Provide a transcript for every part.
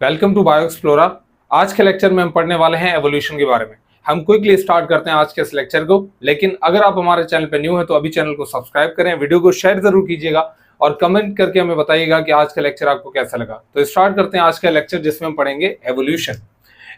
Welcome to bio explorer. आज के lecture में हम पढ़ने वाले हैं एवोल्यूशन के बारे में। हम क्विकली स्टार्ट करते हैं आज के इस लेक्चर को, लेकिन अगर आप हमारे चैनल पर न्यू हैं तो अभी चैनल को सब्सक्राइब करें, वीडियो को शेयर जरूर कीजिएगा और कमेंट करके हमें बताइएगा कि आज का लेक्चर आपको कैसा लगा। तो स्टार्ट करते हैं आज का लेक्चर, जिसमें हम पढ़ेंगे एवोल्यूशन।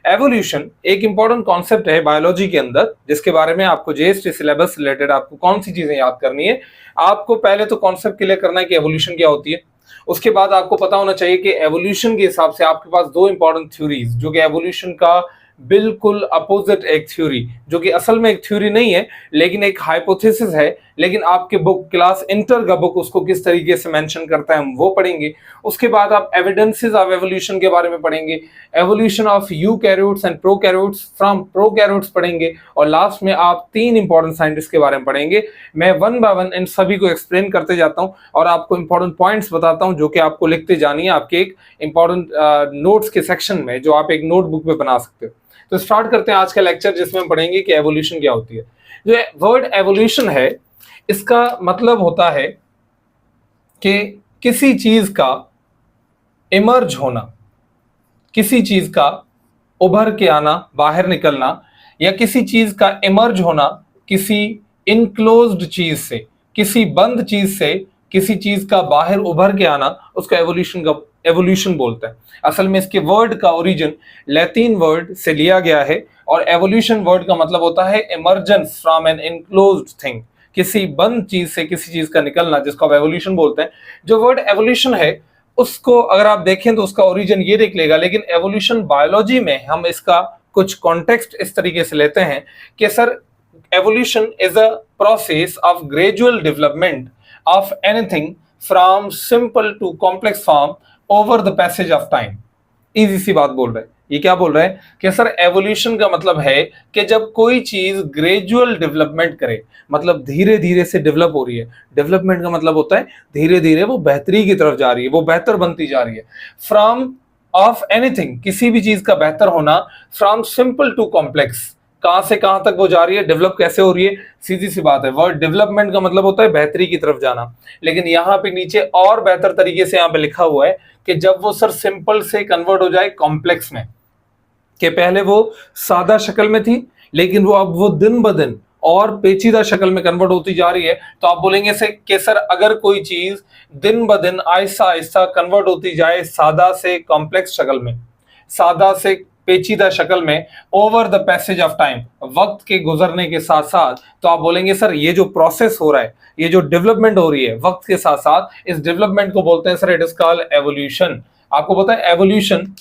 एवोल्यूशन एक इंपॉर्टेंट कॉन्सेप्ट है बायोलॉजी के अंदर, जिसके बारे में आपको जेएसटी सिलेबस रिलेटेड आपको कौन सी चीजें याद करनी है। आपको पहले तो कॉन्सेप्ट क्लियर करना है कि एवोल्यूशन क्या होती है। उसके बाद आपको पता होना चाहिए कि एवोल्यूशन के हिसाब से आपके पास दो इंपॉर्टेंट थ्योरीज, जो कि एवोल्यूशन का बिल्कुल अपोजिट एक थ्योरी, जो कि असल में एक थ्योरी नहीं है लेकिन एक हाइपोथेसिस है, लेकिन आपके बुक क्लास इंटर का बुक उसको किस तरीके से मेंशन करता है हम वो पढ़ेंगे। उसके बाद आप एविडेंसेस ऑफ एवोल्यूशन के बारे में पढ़ेंगे, evolution of eukaryotes and prokaryotes from prokaryotes पढ़ेंगे, और लास्ट में आप तीन इंपॉर्टेंट साइंटिस्ट के बारे में पढ़ेंगे। मैं वन बाय वन इन सभी को एक्सप्लेन करते जाता हूं और आपको इंपॉर्टेंट पॉइंट्स बताता हूं, जो कि आपको लिखते जानी है आपके एक इंपॉर्टेंट नोट्स के सेक्शन में, जो आप एक नोटबुक में बना सकते हो। तो स्टार्ट करते हैं आज का लेक्चर, जिसमें हम पढ़ेंगे कि एवोल्यूशन क्या होती है। जो वर्ड एवोल्यूशन है, इसका मतलब होता है कि किसी चीज का इमर्ज होना, किसी चीज का उभर के आना, बाहर निकलना, या किसी चीज का इमर्ज होना किसी इनक्लोज्ड चीज से, किसी बंद चीज से किसी चीज का बाहर उभर के आना, उसको एवोल्यूशन बोलते हैं। असल में इसके वर्ड का ओरिजिन लैटिन वर्ड से लिया गया है, और एवोल्यूशन वर्ड का मतलब होता है emergence from an enclosed thing, किसी बंद चीज से किसी चीज का निकलना, जिसको आप एवोल्यूशन बोलते हैं। जो वर्ड एवोल्यूशन है उसको अगर आप देखें तो उसका ओरिजिन ये देख लेगा, लेकिन एवोल्यूशन बायोलॉजी में हम इसका कुछ कॉन्टेक्स्ट इस तरीके से लेते हैं कि sir, evolution is a process of gradual development of anything from simple to complex form over the passage of time. Easy सी बात बोल रहे हैं। ये क्या बोल रहे हैं कि सर, एवोल्यूशन का मतलब है कि जब कोई चीज ग्रेजुअल डेवलपमेंट करे, मतलब धीरे धीरे से डेवलप हो रही है। डेवलपमेंट का मतलब होता है धीरे धीरे वो बेहतरी की तरफ जा रही है, वो बेहतर बनती जा रही है। फ्रॉम ऑफ एनीथिंग, किसी भी चीज का बेहतर होना, फ्रॉम सिंपल टू कॉम्प्लेक्स, कहां से कहां तक वो जा रही है, डेवलप कैसे हो रही है। सीधी सी बात है, वर्ड डेवलपमेंट का मतलब होता है बेहतरी की तरफ जाना, लेकिन यहाँ पे नीचे और बेहतर तरीके से यहाँ पे लिखा हुआ है कि जब वो सर सिंपल से कन्वर्ट हो जाए कॉम्प्लेक्स में, कि पहले वो सादा शक्ल में थी लेकिन वो दिन ब दिन और पेचीदा शक्ल में कन्वर्ट होती जा रही है। तो आप बोलेंगे से कि सर, अगर कोई चीज दिन ब दिन आहिस्ता आहिस्ता कन्वर्ट होती जाए सादा से कॉम्प्लेक्स शक्ल में, सादा से पेचीदा शक्ल में, over the passage of time, वक्त के गुजरने के साथ साथ, तो आप बोलेंगे सर, ये जो प्रोसेस हो रहा है, ये जो डेवलपमेंट हो रही है वक्त के साथ साथ, इस डेवलपमेंट को बोलते हैं sir, it is called evolution. आपको पता है एवोल्यूशन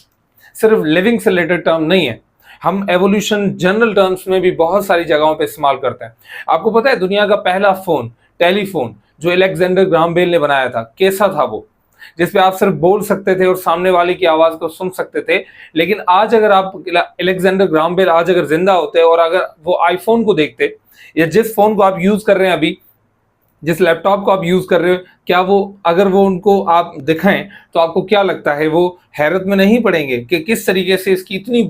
सिर्फ लिविंग से रिलेटेड टर्म नहीं है, हम एवोल्यूशन जनरल टर्म्स में भी बहुत सारी जगहों पे इस्तेमाल करते हैं। आपको पता है दुनिया का पहला फोन, टेलीफोन, जो अलेक्जेंडर ग्राहम बेल ने बनाया था, कैसा था वो, जिसपे आप सिर्फ बोल सकते थे और सामने वाले की आवाज को सुन सकते थे। लेकिन आज अगर आप अलेक्जेंडर ग्राहम बेल आज अगर जिंदा होते और अगर वो आईफोन को देखते, या जिस फोन को आप यूज कर रहे हैं अभी, जिस लैपटॉप को आप यूज कर रहे हो, क्या वो अगर वो उनको आप दिखाएं तो आपको क्या लगता है, वो हैरत में नहीं पड़ेंगे कि किस तरीके से इसकी इतनी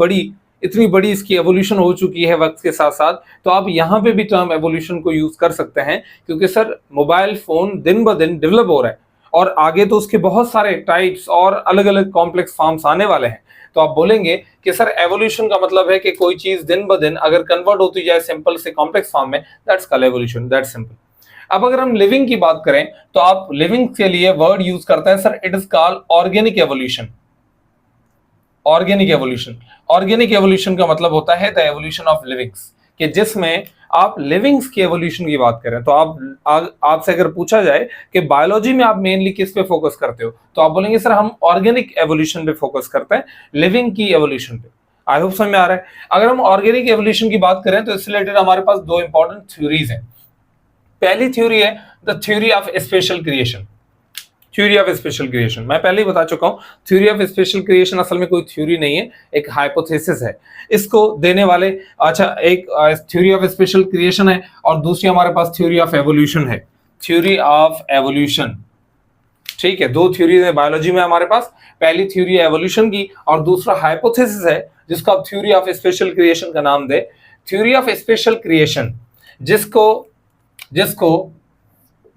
बड़ी इसकी एवोल्यूशन हो चुकी है वक्त के साथ साथ। तो आप यहाँ पे भी टर्म एवोल्यूशन को यूज कर सकते हैं, क्योंकि सर मोबाइल फोन दिन ब दिन डेवलप हो रहा है और आगे तो उसके बहुत सारे टाइप्स और अलग अलग कॉम्प्लेक्स फॉर्म्स आने वाले हैं। तो आप बोलेंगे कि सर, एवोल्यूशन का मतलब है कि कोई चीज दिन ब दिन अगर कन्वर्ट होती जाए सिंपल से कॉम्प्लेक्स फॉर्म में, that's called evolution, that's simple. अब अगर हम लिविंग की बात करें तो आप लिविंग के लिए वर्ड यूज करते हैं sir, it is called organic evolution. Organic evolution, organic evolution का मतलब होता है द एवोल्यूशन ऑफ लिविंग्स, कि जिसमें आप लिविंग्स की एवोल्यूशन की बात करें। तो आपसे अगर पूछा जाए कि बायोलॉजी में आप मेनली किस पे फोकस करते हो, तो आप बोलेंगे सर, हम ऑर्गेनिक एवोल्यूशन पे फोकस करते हैं, लिविंग की एवोल्यूशन पे। आई होप समझ में आ रहा है। अगर हम ऑर्गेनिक एवोल्यूशन की बात करें तो इससे रिलेटेड हमारे पास दो इंपॉर्टेंट थ्योरीज हैं। पहली थ्योरी है the theory of special creation. Theory of special creation मैं पहले ही बता चुका हूं, थ्योरी ऑफ स्पेशल क्रिएशन असल में कोई थ्योरी नहीं है, एक हाइपोथेसिस है। इसको देने वाले, अच्छा, एक थ्योरी ऑफ स्पेशल क्रिएशन है और दूसरी हमारे पास थ्योरी ऑफ एवोल्यूशन है, थ्योरी ऑफ एवोल्यूशन। ठीक है, दो थ्योरी है बायोलॉजी में हमारे पास, पहली थ्योरी है एवोल्यूशन की और दूसरा हाइपोथेसिस है जिसको आप थ्योरी ऑफ स्पेशल क्रिएशन का नाम दे। थ्योरी ऑफ स्पेशल क्रिएशन जिसको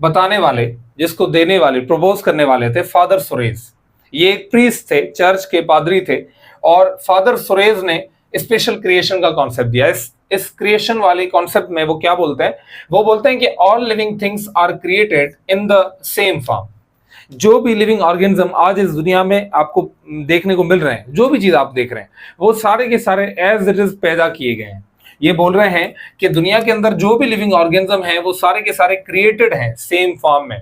बताने वाले, जिसको देने वाले, प्रपोज करने वाले थे फादर सुरेश। ये एक प्रीस्ट थे, चर्च के पादरी थे, और फादर सुरेज ने स्पेशल क्रिएशन का कॉन्सेप्ट दिया। इस क्रिएशन वाले कॉन्सेप्ट में वो क्या बोलते हैं, वो बोलते हैं कि all living things are created in the same form. जो भी लिविंग ऑर्गेनिज्म आज इस दुनिया में आपको देखने को मिल रहे हैं, जो भी चीज आप देख रहे हैं, वो सारे के सारे एज इट इज पैदा किए गए हैं। ये बोल रहे हैं कि दुनिया के अंदर जो भी लिविंग ऑर्गेनिज्म है वो सारे के सारे क्रिएटेड हैं सेम फॉर्म में,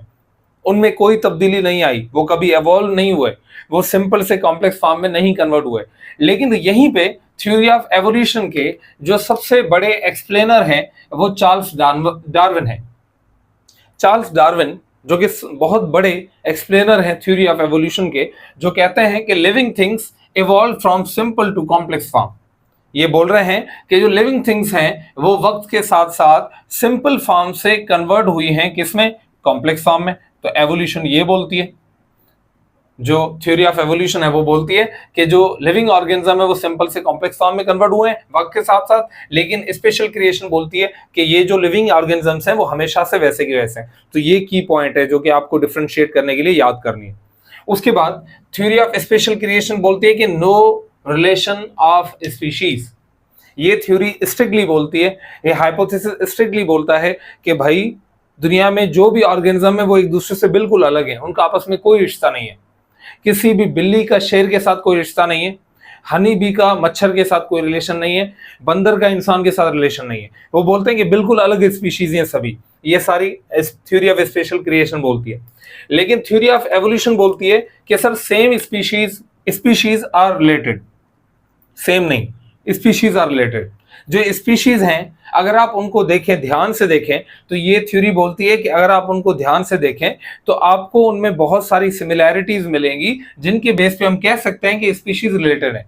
उनमें कोई तब्दीली नहीं आई, वो कभी एवॉल्व नहीं हुए, वो सिंपल से कॉम्प्लेक्स फॉर्म में नहीं कन्वर्ट हुए। लेकिन यहीं पे थ्योरी ऑफ एवोल्यूशन के जो सबसे बड़े एक्सप्लेनर हैं वो चार्ल्स डार्विन है। चार्ल्स डार्विन जो कि बहुत बड़े एक्सप्लेनर हैं थ्योरी ऑफ एवोल्यूशन के, जो कहते हैं कि living things evolve from simple to complex form. ये बोल रहे हैं कि जो लिविंग थिंग्स हैं वो वक्त के साथ साथ सिंपल फॉर्म से कन्वर्ट हुई हैं, किसमें, कॉम्प्लेक्स फॉर्म में। तो एवोल्यूशन ये बोलती है, जो थ्योरी ऑफ एवोल्यूशन है वो बोलती है कि जो लिविंग ऑर्गेनिज्म है वो सिंपल से कॉम्प्लेक्स फॉर्म में कन्वर्ट हुए हैं वक्त के साथ साथ। लेकिन स्पेशल क्रिएशन बोलती है कि ये जो लिविंग ऑर्गेनिजम्स हैं वो हमेशा से वैसे के वैसे हैं। तो ये की पॉइंट है जो कि आपको डिफरेंशिएट करने के लिए याद करनी है। उसके बाद थ्योरी ऑफ स्पेशल क्रिएशन बोलती है कि नो रिलेशन ऑफ स्पीशीज। ये थ्योरी स्ट्रिक्टली बोलती है, ये हाइपोथेसिस स्ट्रिक्टली बोलता है कि भाई दुनिया में जो भी ऑर्गेनिज्म है वो एक दूसरे से बिल्कुल अलग है, उनका आपस में कोई रिश्ता नहीं है। किसी भी बिल्ली का शेर के साथ कोई रिश्ता नहीं है, हनी बी का मच्छर के साथ कोई रिलेशन नहीं है, बंदर का इंसान के साथ रिलेशन नहीं है। वो बोलते हैं कि बिल्कुल अलग स्पीशीज हैं सभी। ये सारी थ्योरी ऑफ स्पेशल क्रिएशन बोलती है। लेकिन थ्योरी ऑफ एवोल्यूशन बोलती है कि sir same species are related. Same नहीं, स्पीशीज आर रिलेटेड। जो स्पीशीज हैं अगर आप उनको देखें, ध्यान से देखें, तो ये थ्योरी बोलती है कि अगर आप उनको ध्यान से देखें तो आपको उनमें बहुत सारी सिमिलैरिटीज मिलेंगी जिनके बेस पे हम कह सकते हैं कि स्पीशीज रिलेटेड है।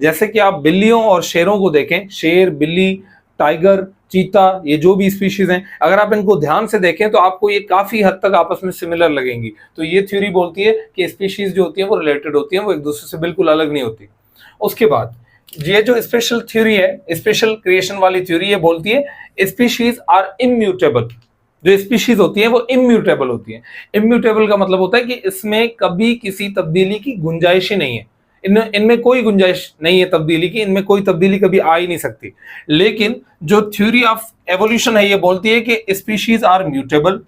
जैसे कि आप बिल्लियों और शेरों को देखें, शेर, बिल्ली, टाइगर, चीता, ये जो भी स्पीशीज हैं, अगर आप इनको ध्यान से देखें तो आपको ये काफी हद तक आपस में सिमिलर लगेंगी। तो ये थ्योरी बोलती है कि स्पीशीज जो होती है वो रिलेटेड होती है, वो एक दूसरे से बिल्कुल अलग नहीं होती। उसके बाद ये जो स्पेशल थ्योरी है, स्पेशल क्रिएशन वाली थ्योरी, ये बोलती है स्पीशीज आर इम्यूटेबल। जो स्पीशीज होती है वो इम्यूटेबल होती है। इम्यूटेबल का मतलब होता है कि इसमें कभी किसी तब्दीली की गुंजाइश ही नहीं है, इनमें कोई गुंजाइश नहीं है तब्दीली की, इनमें कोई तब्दीली कभी आ ही नहीं सकती। लेकिन जो थ्योरी ऑफ एवोल्यूशन है ये बोलती है कि स्पीशीज आर म्यूटेबल,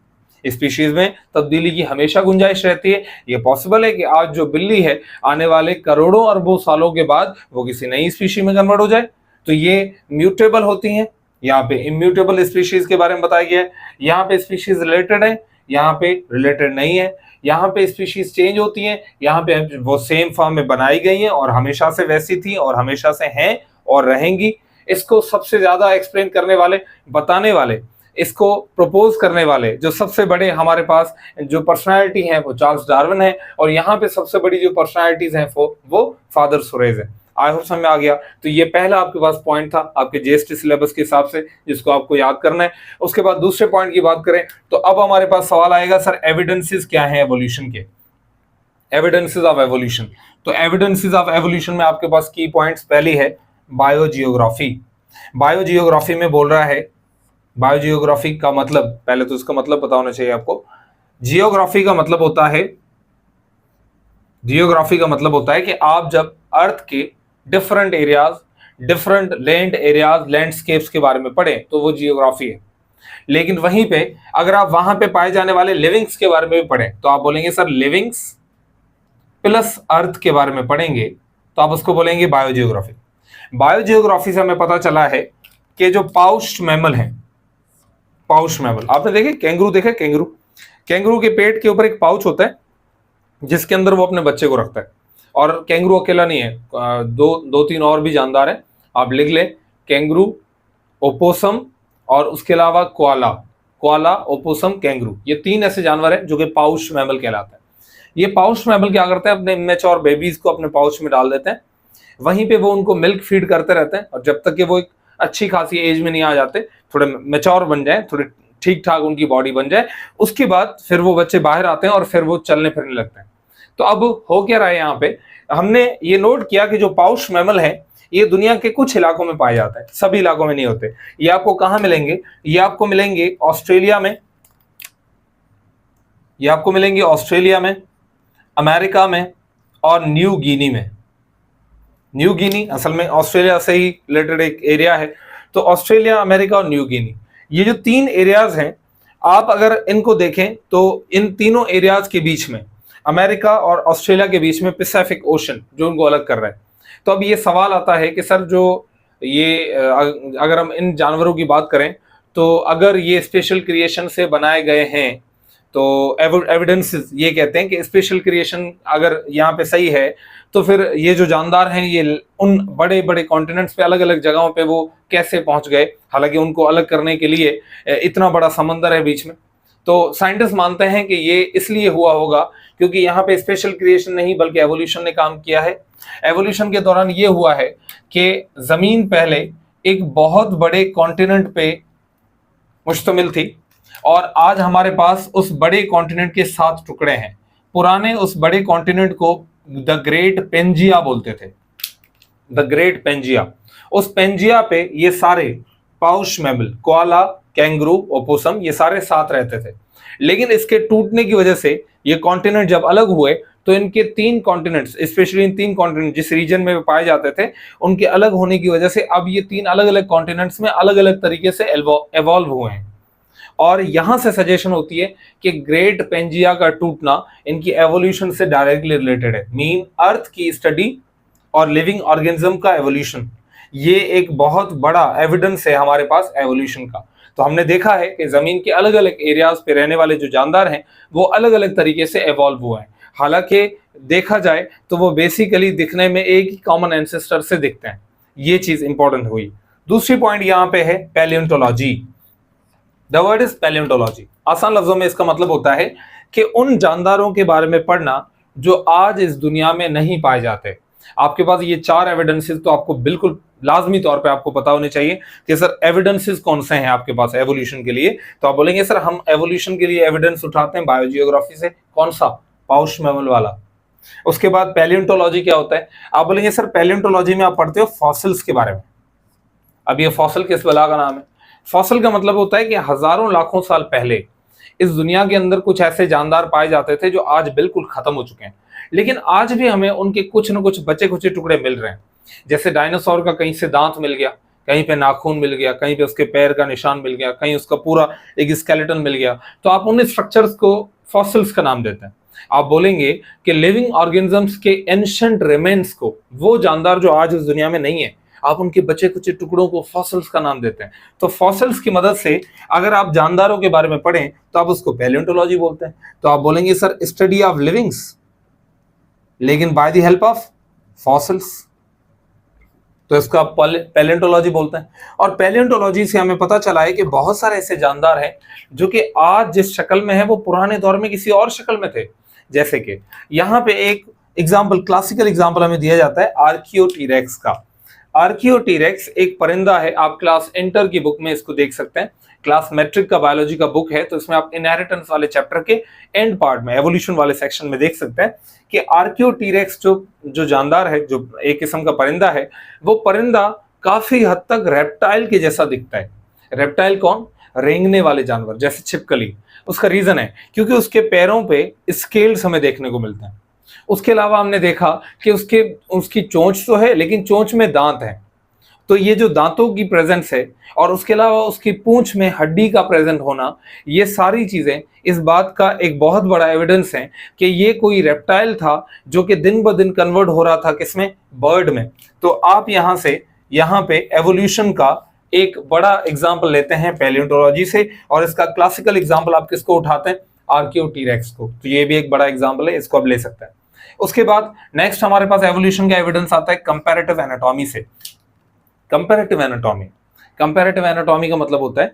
स्पीशीज में तब्दीली की हमेशा गुंजाइश रहती है। ये पॉसिबल है कि आज जो बिल्ली है आने वाले करोड़ों अरबों सालों के बाद वो किसी नई स्पीशीज में कन्वर्ट हो जाए। तो ये म्यूटेबल होती हैं। यहाँ पे इम्यूटेबल स्पीशीज के बारे में बताया गया है। यहाँ पे स्पीशीज रिलेटेड है, यहाँ पे रिलेटेड नहीं है। यहाँ पे स्पीशीज चेंज होती हैं, यहाँ पे वो सेम फॉर्म में बनाई गई हैं और हमेशा से वैसी थी और हमेशा से हैं और रहेंगी। इसको सबसे ज्यादा एक्सप्लेन करने वाले, बताने वाले, इसको प्रपोज करने वाले जो सबसे बड़े हमारे पास जो पर्सनालिटी हैं वो चार्ल्स डार्विन है, और यहाँ पे सबसे बड़ी जो पर्सनालिटीज हैं वो फादर सुरेज है। आई होप समझ में आ गया। तो ये पहला आपके पास पॉइंट था आपके जीएसटी सिलेबस के हिसाब से जिसको आपको याद करना है। उसके बाद दूसरे पॉइंट की बात करें तो अब हमारे पास सवाल आएगा, सर एविडेंसेस क्या है एवोल्यूशन के, एविडेंसेस ऑफ एवोल्यूशन। तो एविडेंसेस ऑफ एवोल्यूशन में आपके पास की पॉइंट्स, पहली है बायोजियोग्राफी। बायोजियोग्राफी में बोल रहा है, बायोजियोग्राफी का मतलब, पहले तो इसका मतलब पता होना चाहिए आपको। जियोग्राफी का मतलब होता है, जियोग्राफी का मतलब होता है कि आप जब अर्थ के different areas, different land areas, landscapes के बारे में पढ़ें तो वो जियोग्राफी है। लेकिन वहीं पे अगर आप वहां पे पाए जाने वाले लिविंग्स के बारे में भी पढ़ें तो आप बोलेंगे सर लिविंग्स प्लस अर्थ के बारे में पढ़ेंगे तो आप उसको बोलेंगे बायोजियोग्राफी। बायोजियोग्राफी से हमें पता चला है कि जो पाउच्ड मैमल है, पाउच मैमल आपने देखे, कैंगरू देखे, कैंगरू के पेट के ऊपर एक पाउच होता है जिसके अंदर वो अपने बच्चे को रखता है। और कैंगरू अकेला नहीं है, दो तीन और भी जानदार हैं, आप लिख ले, कैंगरू, ओपोसम और उसके अलावा कोआला, ओपोसम, कैंगरू, ये तीन ऐसे जानवर हैं जो कि पाउच मैमल कहलाते हैं। ये पाउच मैमल क्या करते हैं, अपने इमेच्योर बेबीज को अपने पाउच में डाल देते हैं, वहीं पे वो उनको मिल्क फीड करते रहते हैं और जब तक कि वो एक अच्छी खासी एज में नहीं आ जाते, थोड़े मैच्योर बन जाए, थोड़े ठीक ठाक उनकी बॉडी बन जाए, उसके बाद फिर वो बच्चे बाहर आते हैं और फिर वो चलने फिरने लगते हैं। तो अब हो क्या रहा है, यहाँ पे हमने ये नोट किया कि जो पाउच मैमल है ये दुनिया के कुछ इलाकों में पाया जाता है, सभी इलाकों में नहीं होते। ये आपको कहाँ मिलेंगे, ये आपको मिलेंगे ऑस्ट्रेलिया में, ये आपको मिलेंगे ऑस्ट्रेलिया में, अमेरिका में और न्यू गिनी में। न्यू गिनी असल में ऑस्ट्रेलिया से ही रिलेटेड एक एरिया है। तो ऑस्ट्रेलिया, अमेरिका और न्यू गिनी, ये जो 3 एरियाज हैं, आप अगर इनको देखें तो इन तीनों एरियाज के बीच में, अमेरिका और ऑस्ट्रेलिया के बीच में पैसिफिक ओशन जो उनको अलग कर रहा है। तो अब ये सवाल आता है कि सर जो ये अगर हम इन जानवरों की बात करें तो अगर ये स्पेशल क्रिएशन से बनाए गए हैं तो एविडेंसेस ये कहते हैं कि स्पेशल क्रिएशन अगर यहाँ पे सही है तो फिर ये जो जानदार हैं ये उन बड़े बड़े कॉन्टिनेंट्स पे अलग अलग जगहों पे वो कैसे पहुंच गए, हालांकि उनको अलग करने के लिए इतना बड़ा समंदर है बीच में। तो साइंटिस्ट मानते हैं कि ये इसलिए हुआ होगा क्योंकि यहाँ पे स्पेशल क्रिएशन नहीं बल्कि एवोल्यूशन ने काम किया है। एवोल्यूशन के दौरान ये हुआ है कि जमीन पहले एक बहुत बड़े कॉन्टिनेंट पे मुश्तमिल थी और आज हमारे पास उस बड़े कॉन्टिनेंट के 7 टुकड़े हैं। पुराने उस बड़े कॉन्टिनेंट को द ग्रेट पेंजिया बोलते थे, द ग्रेट पेंजिया। उस पेंजिया पे ये सारे pouch mammal, koala, kangaroo, opossum, ये सारे साथ रहते थे। लेकिन इसके टूटने की वजह से ये कॉन्टिनेंट जब अलग हुए तो इनके 3 कॉन्टिनेंट्स, स्पेशली इन 3 कॉन्टिनेंट जिस रीजन में पाए जाते थे, उनके अलग होने की वजह से अब ये 3 अलग अलग कॉन्टिनेंट्स में अलग अलग तरीके से एवॉल्व हुए हैं। और यहां से सजेशन होती है कि ग्रेट पेंजिया का टूटना इनकी एवोल्यूशन से डायरेक्टली रिलेटेड है। मीन अर्थ की स्टडी और लिविंग ऑर्गेनिज्म का एवोल्यूशन, ये एक बहुत बड़ा एविडेंस है हमारे पास एवोल्यूशन का। तो हमने देखा है कि जमीन के अलग अलग एरियाज पे रहने वाले जो जानदार हैं वो अलग अलग तरीके से एवॉल्व हुए हैं। हालांकि देखा जाए तो वो बेसिकली दिखने में एक ही कॉमन एंसेस्टर से दिखते हैं। ये चीज इंपॉर्टेंट हुई। दूसरी पॉइंट यहाँ पे है palaeontology. The word is palaeontology. आसान लफ्जों में इसका मतलब होता है कि उन जानदारों के बारे में पढ़ना जो आज इस दुनिया में नहीं पाए जाते। आपके पास ये 4 एविडेंसेस तो आपको बिल्कुल लाजमी तौर पे आपको पता होने चाहिए कि सर एविडेंसेस कौन से हैं आपके पास एवोल्यूशन के लिए। तो आप बोलेंगे सर हम एवोल्यूशन के लिए एविडेंस उठाते हैं बायोजियोग्राफी से, कौन सा? पाउच मैमल वाला। उसके बाद पैलियोंटोलॉजी क्या होता है? आप बोलेंगे सर पैलियोंटोलॉजी में आप पढ़ते हो फॉसिल्स के बारे में। अब ये फॉसिल किस बला का नाम है? फॉसिल का मतलब होता है कि हजारों लाखों साल पहले इस दुनिया के अंदर कुछ ऐसे जानदार पाए जाते थे जो आज बिल्कुल खत्म हो चुके हैं, लेकिन आज भी हमें उनके कुछ न कुछ बचे खुचे टुकड़े मिल रहे हैं। जैसे डायनासोर का कहीं से दांत मिल गया, कहीं पे नाखून मिल गया, कहीं पे उसके पैर का निशान मिल गया, कहीं उसका पूरा एक स्केलेटन मिल गया। तो आप उन स्ट्रक्चर्स को फॉसिल्स का नाम देते हैं। आप बोलेंगे कि लिविंग ऑर्गेनिजम्स के एंशिएंट रिमेन्स को, वो जानदार जो आज इस दुनिया में नहीं है, आप उनके बचे कुचे टुकड़ों को फॉसिल्स का नाम देते हैं। तो फॉसिल्स की मदद से अगर आप जानदारों के बारे में पढ़ें तो आप उसको पैलियोंटोलॉजी बोलते हैं। तो आप बोलेंगे सर स्टडी ऑफ लिविंग्स, लेकिन by the help of fossils, तो इसको आप पैलियोंटोलॉजी बोलते हैं। और पैलियोंटोलॉजी से हमें पता चला है कि बहुत सारे ऐसे जानदार हैं जो कि आज जिस शक्ल में है वो पुराने दौर में किसी और शक्ल में थे। जैसे कि यहाँ पे एक एग्जाम्पल, क्लासिकल एग्जाम्पल हमें दिया जाता है आर्कियोटीरेक्स का। आर्कियोटीरेक्स एक परिंदा है, आप क्लास इंटर की बुक में इसको देख सकते हैं। क्लास मैट्रिक का बायोलॉजी का बुक है, तो इसमें आप इनहेरिटेंस वाले चैप्टर के एंड पार्ट में एवोल्यूशन वाले सेक्शन में देख सकते हैं कि आर्कियोटीरेक्स जो जानदार है, जो एक किस्म का परिंदा है, वो परिंदा काफी हद तक रेप्टाइल के जैसा दिखता है। रेप्टाइल कौन? रेंगने वाले जानवर, जैसे छिपकली। उसका रीजन है क्योंकि उसके पैरों पे स्केल्स हमें देखने को मिलते हैं। उसके अलावा हमने देखा कि उसकी चोंच तो है लेकिन चोंच में दांत है। तो ये जो दांतों की प्रेजेंस है और उसके अलावा उसकी पूंछ में हड्डी का प्रेजेंट होना, ये सारी चीजें इस बात का एक बहुत बड़ा एविडेंस है कि ये कोई रेप्टाइल था जो कि दिन ब दिन कन्वर्ट हो रहा था किसमें? बर्ड में। तो आप यहाँ पे एवोल्यूशन का एक बड़ा एग्जाम्पल लेते हैं पैलियोंटोलॉजी से, और इसका क्लासिकल एग्जाम्पल आप किसको उठाते हैं? आर्कियोटीरेक्स को। तो ये भी एक बड़ा एग्जाम्पल है, इसको आप ले सकते हैं। उसके बाद नेक्स्ट हमारे पास एवोल्यूशन का एविडेंस आता है कंपैरेटिव एनाटॉमी से। कंपैरेटिव एनाटॉमी, कंपैरेटिव एनाटॉमी का मतलब होता है,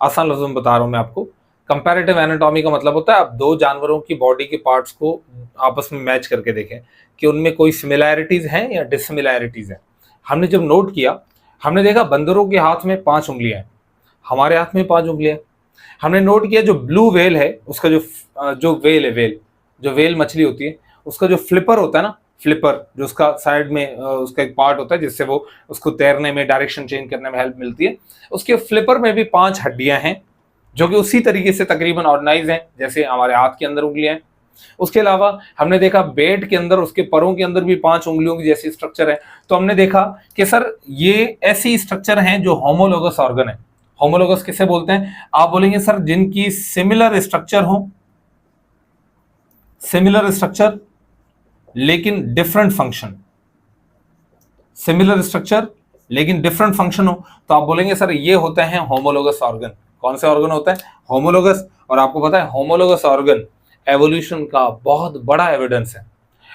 आसान लफ्जों में बता रहा हूं मैं आपको, कंपैरेटिव एनाटॉमी का मतलब होता है आप 2 जानवरों की बॉडी के पार्ट्स को आपस में मैच करके देखें कि उनमें कोई सिमिलैरिटीज हैं या डिससिमिलैरिटीज हैं। हमने जब नोट किया, हमने देखा बंदरों के हाथ में 5 उंगलियां हैं, हमारे हाथ में 5 उंगलियां। हमने नोट किया जो ब्लू व्हेल है उसका जो व्हेल मछली होती है, उसका जो फ्लिपर होता है ना, फ्लिपर जो उसका साइड में उसका एक पार्ट होता है जिससे वो उसको तैरने में, डायरेक्शन चेंज करने में हेल्प मिलती है, उसके फ्लिपर में भी 5 हड्डियां हैं जो कि उसी तरीके से तकरीबन ऑर्गेनाइज हैं जैसे हमारे हाथ के अंदर उंगलियां हैं। उसके अलावा हमने देखा बेट के अंदर, उसके परों के अंदर भी 5 उंगलियों की जैसी स्ट्रक्चर है। तो हमने देखा कि सर ये ऐसी स्ट्रक्चर हैं जो होमोलोगस ऑर्गन है। होमोलोगस किसे बोलते हैं? आप बोलेंगे सर जिनकी सिमिलर स्ट्रक्चर हो, सिमिलर स्ट्रक्चर लेकिन डिफरेंट फंक्शन, सिमिलर स्ट्रक्चर लेकिन डिफरेंट फंक्शन हो, तो आप बोलेंगे सर ये होते हैं होमोलोगस ऑर्गन। कौन से ऑर्गन होता है? होमोलोगस। और आपको पता है होमोलोगस ऑर्गन एवोल्यूशन का बहुत बड़ा एविडेंस है।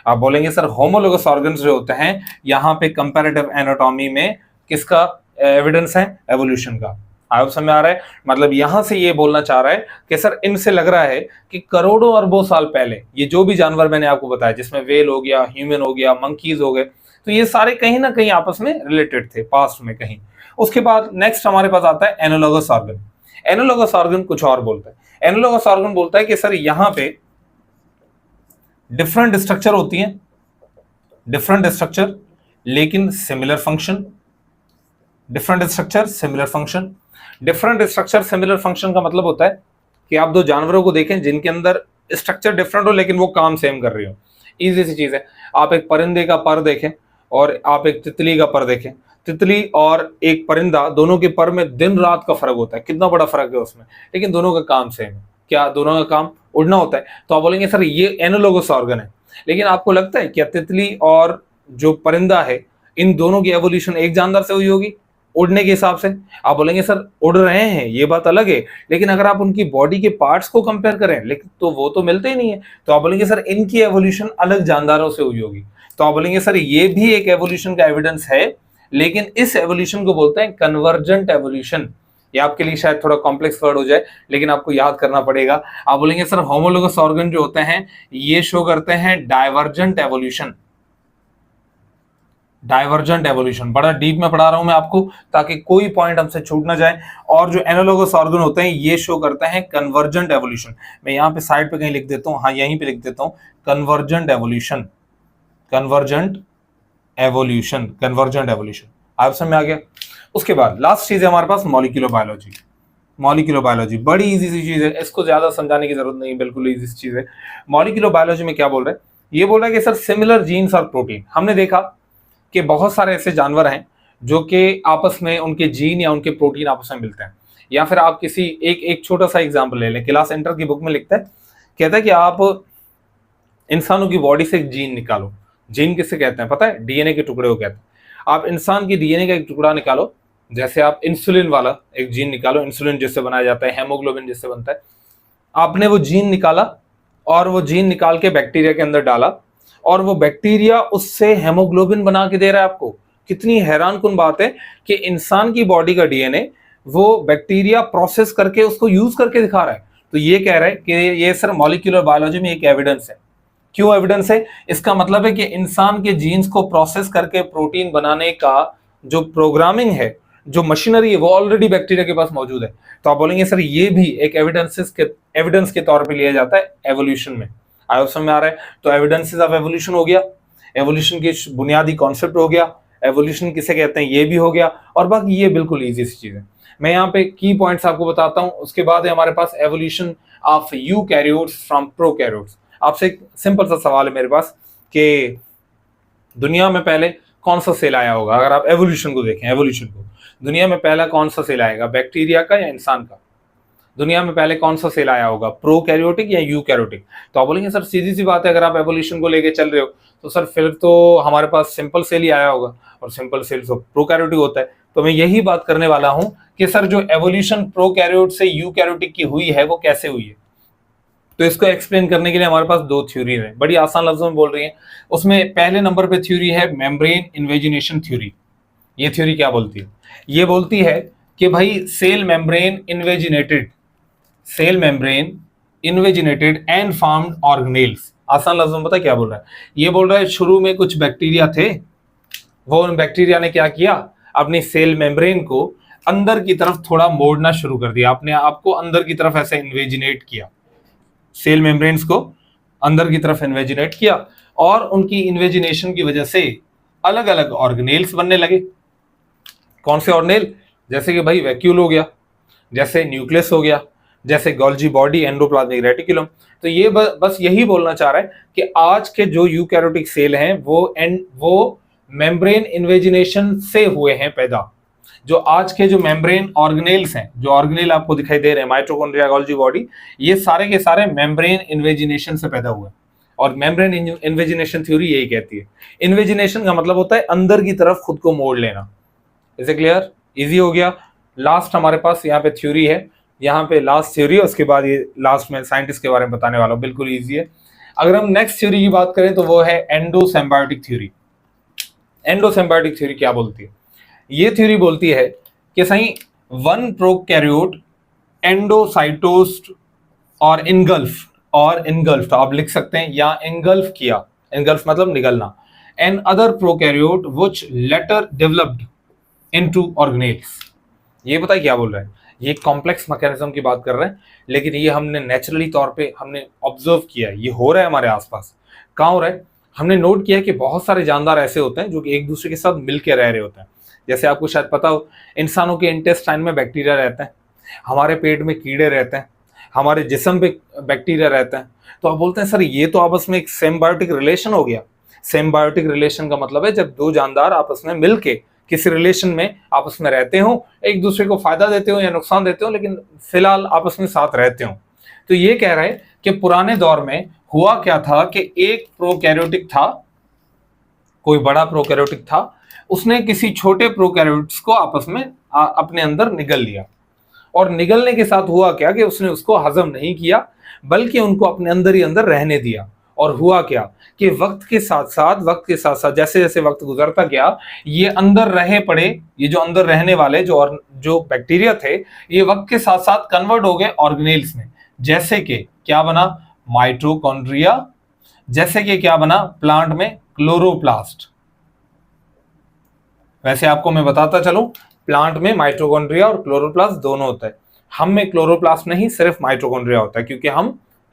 आप बोलेंगे सर होमोलोगस ऑर्गन्स जो होते हैं यहाँ पे कंपैरेटिव एनाटॉमी में किसका एविडेंस है? एवोल्यूशन का। आप समझ में आ रहा है? मतलब यहां से ये बोलना चाह रहा है कि सर इनसे लग रहा है कि करोड़ों अरबों साल पहले ये जो भी जानवर मैंने आपको बताया, जिसमें वेल हो गया, ह्यूमन हो गया, मंकीज हो गए, तो ये सारे कहीं ना कहीं आपस में रिलेटेड थे पास्ट में कहीं। उसके बाद नेक्स्ट हमारे पास आता है एनालॉगस ऑर्गन। एनालॉगस ऑर्गन कुछ और बोलता है। एनालॉगस ऑर्गन बोलता है कि सर यहां पे डिफरेंट स्ट्रक्चर होती हैं, डिफरेंट स्ट्रक्चर लेकिन similar function, different structure similar function. Different structure similar function का मतलब होता है कि आप दो जानवरों को देखें जिनके अंदर स्ट्रक्चर डिफरेंट हो लेकिन वो काम सेम कर रही हो। इजी सी चीज है, आप एक परिंदे का पर देखें और आप एक तितली का पर देखें, तितली और एक परिंदा दोनों के पर में दिन रात का फर्क होता है, कितना बड़ा फर्क है उसमें, लेकिन दोनों का काम सेम है। क्या? दोनों का काम उड़ना होता है। तो आप बोलेंगे सर ये एनालॉगस ऑर्गन है। लेकिन आपको लगता है क्या तितली और जो परिंदा है इन दोनों की एवोल्यूशन एक जानदार से हुई होगी उड़ने के हिसाब से? आप बोलेंगे सर उड़ रहे हैं ये बात अलग है, लेकिन अगर आप उनकी बॉडी के पार्ट्स को कंपेयर करें लेकिन तो वो तो मिलते ही नहीं है। तो आप बोलेंगे सर इनकी एवोल्यूशन अलग जानदारों से हुई होगी। तो आप बोलेंगे सर ये भी एक एवोल्यूशन का एविडेंस है, लेकिन इस एवोल्यूशन को बोलते हैं कन्वर्जेंट एवोल्यूशन। ये आपके लिए शायद थोड़ा कॉम्प्लेक्स वर्ड हो जाए लेकिन आपको याद करना पड़ेगा। आप बोलेंगे सर होमोलोगस ऑर्गन जो होते हैं ये शो करते हैं डाइवर्जेंट एवोल्यूशन। डाइवर्जेंट एवोल्यूशन बड़ा डीप में पढ़ा रहा हूं मैं आपको ताकि कोई पॉइंट हमसे छूट ना जाए। और जो एनालॉगस ऑर्गन होते हैं ये शो करते हैं कन्वर्जेंट एवोल्यूशन। मैं यहाँ पे साइड पे कहीं लिख देता हूँ, हाँ यहीं पे लिख देता हूँ convergent evolution, convergent evolution, convergent evolution. आप समझ में आ गया? उसके बाद लास्ट चीज है हमारे पास मॉलिक्यूलर बायोलॉजी। मॉलिक्यूलर बायोलॉजी बड़ी इजी सी चीज है, इसको ज्यादा समझाने की जरूरत नहीं, बिल्कुल इजी सी चीज है। मॉलिक्यूलर बायोलॉजी में क्या बोल रहे हैं? ये बोल रहा है कि सर सिमिलर जीन्स और प्रोटीन। हमने देखा कि बहुत सारे ऐसे जानवर हैं जो कि आपस में उनके जीन या उनके प्रोटीन आपस में मिलते हैं। या फिर आप किसी एक छोटा सा एग्जांपल ले लें, क्लास एंटर की बुक में लिखता है, कहता है कि आप इंसानों की बॉडी से एक जीन निकालो। जीन किसे कहते हैं पता है? डीएनए के टुकड़े को कहते हैं। आप इंसान की डीएनए का एक टुकड़ा निकालो, जैसे आप इंसुलिन वाला एक जीन निकालो, इंसुलिन जिससे बनाया जाता है, हेमोग्लोबिन जिससे बनता है। आपने वो जीन निकाला और वो जीन निकाल के बैक्टीरिया के अंदर डाला और वो बैक्टीरिया उससे हेमोग्लोबिन बना के दे रहा है आपको। कितनी हैरानकुन बात है कि इंसान की बॉडी का डीएनए वो बैक्टीरिया प्रोसेस करके उसको यूज करके दिखा रहा है। तो ये कह रहा है कि ये सर मॉलिक्यूलर बायोलॉजी में एक एविडेंस है। क्यों एविडेंस है? इसका मतलब है कि इंसान के जीन्स को प्रोसेस करके प्रोटीन बनाने का जो प्रोग्रामिंग है, जो मशीनरी है, वो ऑलरेडी बैक्टीरिया के पास मौजूद है। तो आप बोलेंगे सर ये भी एक एविडेंस के तौर पे लिया जाता है एवोल्यूशन में। आयो समझ में आ रहा है? तो एविडेंसेस ऑफ एवोल्यूशन हो गया, एवोल्यूशन की बुनियादी कॉन्सेप्ट हो गया, एवोल्यूशन किसे कहते हैं ये भी हो गया, और बाकी ये बिल्कुल ईजी सी चीज है। मैं यहाँ पे की पॉइंट्स आपको बताता हूँ। उसके बाद है हमारे पास evolution of eukaryotes from prokaryotes. आपसे एक सिंपल सा सवाल है मेरे पास कि दुनिया में पहले कौन सा सेल आया होगा? अगर आप एवोल्यूशन को देखें, एवोल्यूशन को, दुनिया में पहला कौन सा सेल आएगा, बैक्टीरिया का या इंसान का? दुनिया में पहले कौन सा सेल आया होगा, प्रोकैरियोटिक या यूकैरियोटिक? तो आप बोलेंगे सर सीधी सी बात है, अगर आप एवोल्यूशन को लेके चल रहे हो तो सर फिर तो हमारे पास सिंपल सेल ही आया होगा, और सिंपल सेल तो प्रोकैरियोटिक होता है। तो मैं यही बात करने वाला हूं कि सर जो एवोल्यूशन प्रोकैरियोट से यूकैरियोटिक की हुई है वो कैसे हुई है। तो इसको एक्सप्लेन करने के लिए हमारे पास दो थ्योरी है, बड़ी आसान लफ्जों में बोल रही है। उसमें पहले नंबर पे थ्योरी है मेम्ब्रेन इन्वेजिनेशन थ्योरी। ये थ्योरी क्या बोलती है? ये बोलती है कि भाई cell membrane invaginated and formed organelles. आसान लफ्जों में पता क्या बोल रहा है? ये बोल रहा है शुरू में कुछ बैक्टीरिया थे, वो उन बैक्टीरिया ने क्या किया, अपनी सेल मेम्ब्रेन को अंदर की तरफ थोड़ा मोड़ना शुरू कर दिया, अपने आप को अंदर की तरफ ऐसे इन्वेजिनेट किया, सेल मेम्ब्रेन्स को अंदर की तरफ इन्वेजिनेट किया, और उनकी इन्वेजिनेशन की वजह से अलग अलग ऑर्गेनेल्स बनने लगे। कौन से ऑर्गेनेल? जैसे कि भाई वैक्यूल हो गया, जैसे न्यूक्लियस हो गया, जैसे गोल्जी बॉडी, एंडोप्लाज्मिक रेटिकुलम। तो ये बस यही बोलना चाह रहा है कि आज के जो यूकैरियोटिक सेल हैं वो मेम्ब्रेन इन्वेजिनेशन से हुए हैं पैदा। जो आज के जो मेम्ब्रेन ऑर्गेनेल्स हैं, जो ऑर्गेनेल आपको दिखाई दे रहे हैं, माइटोकॉन्ड्रिया, गोल्जी बॉडी, ये सारे के सारे मेम्ब्रेन इन्वेजिनेशन से पैदा हुए। और मेम्ब्रेन इन्वेजिनेशन थ्योरी यही कहती है। इन्वेजिनेशन का मतलब होता है अंदर की तरफ खुद को मोड़ लेना। Is clear? इजी हो गया। लास्ट हमारे पास यहाँ पे थ्योरी है, यहाँ पे लास्ट थ्योरी है, उसके बाद ये लास्ट में साइंटिस्ट के बारे में बताने वाला हूं, बिल्कुल इजी है। अगर हम नेक्स्ट थ्योरी की बात करें तो वो है एंडोसिम्बायोटिक थ्योरी। एंडोसिम्बायोटिक थ्योरी क्या बोलती है? ये थ्योरी बोलती है कि सही वन प्रोकैरियोट एंडोसाइटोस्ड और इनगल्फ आप लिख सकते हैं, या इनगल्फ किया, इनगल्फ मतलब निगलना, and other prokaryote which later developed into organelles. ये बताइए क्या बोल रहा है? ये कॉम्प्लेक्स मैकेनिज्म की बात कर रहे हैं, लेकिन ये हमने नेचुरली तौर पे हमने ऑब्जर्व किया है, ये हो रहा है हमारे आसपास। कहाँ हो रहा है? हमने नोट किया कि बहुत सारे जानदार ऐसे होते हैं जो कि एक दूसरे के साथ मिलकर रह रहे होते हैं। जैसे आपको शायद पता हो, इंसानों के इंटेस्टाइन में बैक्टीरिया रहते हैं, हमारे पेट में कीड़े रहते हैं, हमारे जिस्म पे बैक्टीरिया रहते हैं। तो आप बोलते हैं सर ये तो आपस में एक सिम्बायोटिक रिलेशन हो गया। सिम्बायोटिक रिलेशन का मतलब है जब दो जानदार आपस में मिलके किसी रिलेशन में आपस में रहते हो, एक दूसरे को फायदा देते हो या नुकसान देते हो, लेकिन फिलहाल आपस में साथ रहते हो। तो ये कह रहा है कि पुराने दौर में हुआ क्या था कि एक प्रोकैरियोटिक था, कोई बड़ा प्रोकैरियोटिक था, उसने किसी छोटे प्रोकैरियोट्स को आपस में अपने अंदर निगल लिया। और निगलने के साथ हुआ क्या कि उसने उसको हजम नहीं किया, बल्कि उनको अपने अंदर ही अंदर रहने दिया। और हुआ क्या कि वक्त के साथ साथ जैसे जैसे वक्त गुजरता गया, ये अंदर रहे पड़े, ये जो अंदर रहने वाले जो बैक्टीरिया थे, ये वक्त के साथ साथ कन्वर्ट हो गए ऑर्गेनेल्स में। जैसे कि क्या बना? माइटोकॉन्ड्रिया। जैसे कि क्या बना? प्लांट में क्लोरोप्लास्ट। वैसे आपको मैं बताता चलूं, प्लांट में माइटोकॉन्ड्रिया और क्लोरोप्लास्ट दोनों होता है। हम में क्लोरोप्लास्ट नहीं, सिर्फ माइटोकॉन्ड्रिया होता है, क्योंकि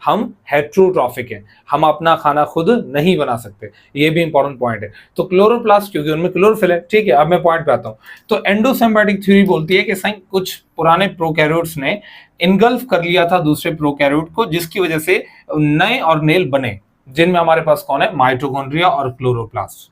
हम हेट्रोट्रॉफिक हैं, हम अपना खाना खुद नहीं बना सकते। ये भी इंपॉर्टेंट पॉइंट है। तो क्लोरोप्लास्ट क्योंकि उनमें क्लोरोफिल है। ठीक है, अब मैं पॉइंट पे आता हूं। तो एंडोसिम्बायोटिक थ्योरी बोलती है कि सही कुछ पुराने प्रोकैरियोट्स ने इनगल्फ कर लिया था दूसरे प्रोकैरियोट को, जिसकी वजह से नए ऑर्गेनेल बने, जिनमें हमारे पास कौन है? माइटोकॉन्ड्रिया और क्लोरोप्लास्ट।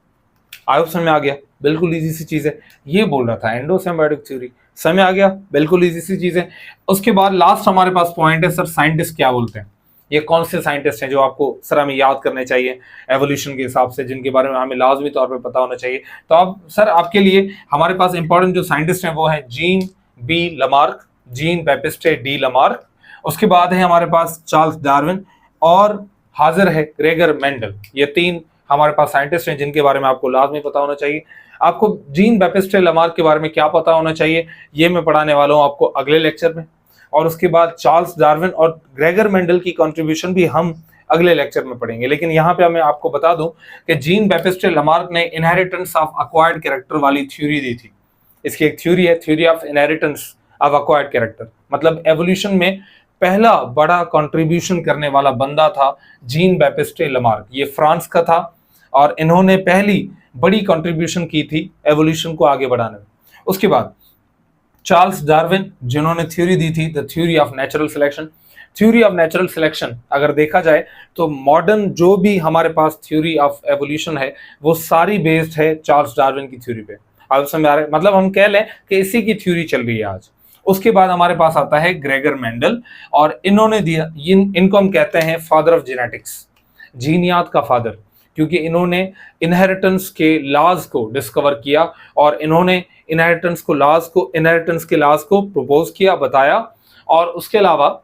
आई होप समझ में आ गया? बिल्कुल इजी सी चीज है। ये बोल रहा था एंडोसिम्बायोटिक थ्योरी। समझ आ गया? बिल्कुल इजी सी चीज है। उसके बाद लास्ट हमारे पास पॉइंट है, सर साइंटिस्ट क्या बोलते हैं? ये कौन से साइंटिस्ट हैं जो आपको सर हमें याद करने चाहिए एवोल्यूशन के हिसाब से, जिनके बारे में हमें लाजमी तौर पे पता होना चाहिए? तो आप सर, आपके लिए हमारे पास इंपॉर्टेंट जो साइंटिस्ट हैं वो है Jean B Lamarck, Jean Baptiste de Lamarck. उसके बाद है हमारे पास चार्ल्स डार्विन, और हाजिर है ग्रेगर मेंडल। ये तीन हमारे पास साइंटिस्ट हैं जिनके बारे में आपको लाजमी पता होना चाहिए। आपको जीन बैप्टिस्ट लमार्क के बारे में क्या पता होना चाहिए, ये मैं पढ़ाने वाला हूं आपको अगले लेक्चर में। और उसके बाद चार्ल्स डार्विन और ग्रेगर मेंडल की कंट्रीब्यूशन भी हम अगले लेक्चर में पढ़ेंगे। लेकिन यहाँ पे मैं आपको बता दूं कि जीन बैप्टिस्ट लमार्क ने इनहेरिटेंस ऑफ एक्वायर्ड कैरेक्टर वाली थ्योरी दी थी। इसकी एक थ्योरी है, theory of inheritance of acquired character. मतलब एवोल्यूशन में पहला बड़ा कंट्रीब्यूशन करने वाला बंदा था जीन बैप्टिस्ट लमार्क। ये फ्रांस का था और इन्होंने पहली बड़ी कंट्रीब्यूशन की थी एवोल्यूशन को आगे बढ़ाने में। उसके बाद चार्ल्स डार्विन, जिन्होंने थ्योरी दी थी the theory of natural selection. Theory of natural selection अगर देखा जाए तो मॉडर्न जो भी हमारे पास थ्योरी ऑफ एवोल्यूशन है वो सारी बेस्ड है चार्ल्स डार्विन की थ्योरी पे। आप समझ आ रहे हैं? मतलब हम कह लें कि इसी की थ्योरी चल रही है आज। उसके बाद हमारे पास आता है ग्रेगर मेंडल, और इन्होंने दिया, इनको हम कहते हैं फादर ऑफ जेनेटिक्स, जीनियात का फादर, क्योंकि इन्होंने इनहेरिटेंस के लॉज को डिस्कवर किया और इन्होंने इनहेरिटेंस के लॉज को प्रपोज किया, बताया। और उसके अलावा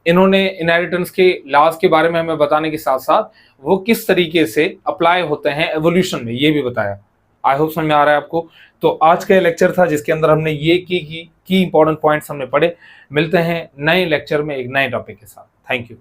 इन्होंने इनहेरिटेंस के लॉज के बारे में हमें बताने के साथ साथ वो किस तरीके से अप्लाई होते हैं एवोल्यूशन में, ये भी बताया। आई होप समझ में आ रहा है आपको? तो आज का लेक्चर था जिसके अंदर हमने ये की इंपॉर्टेंट पॉइंट्स हमने पढ़े। मिलते हैं नए लेक्चर में एक नए टॉपिक के साथ। Thank you.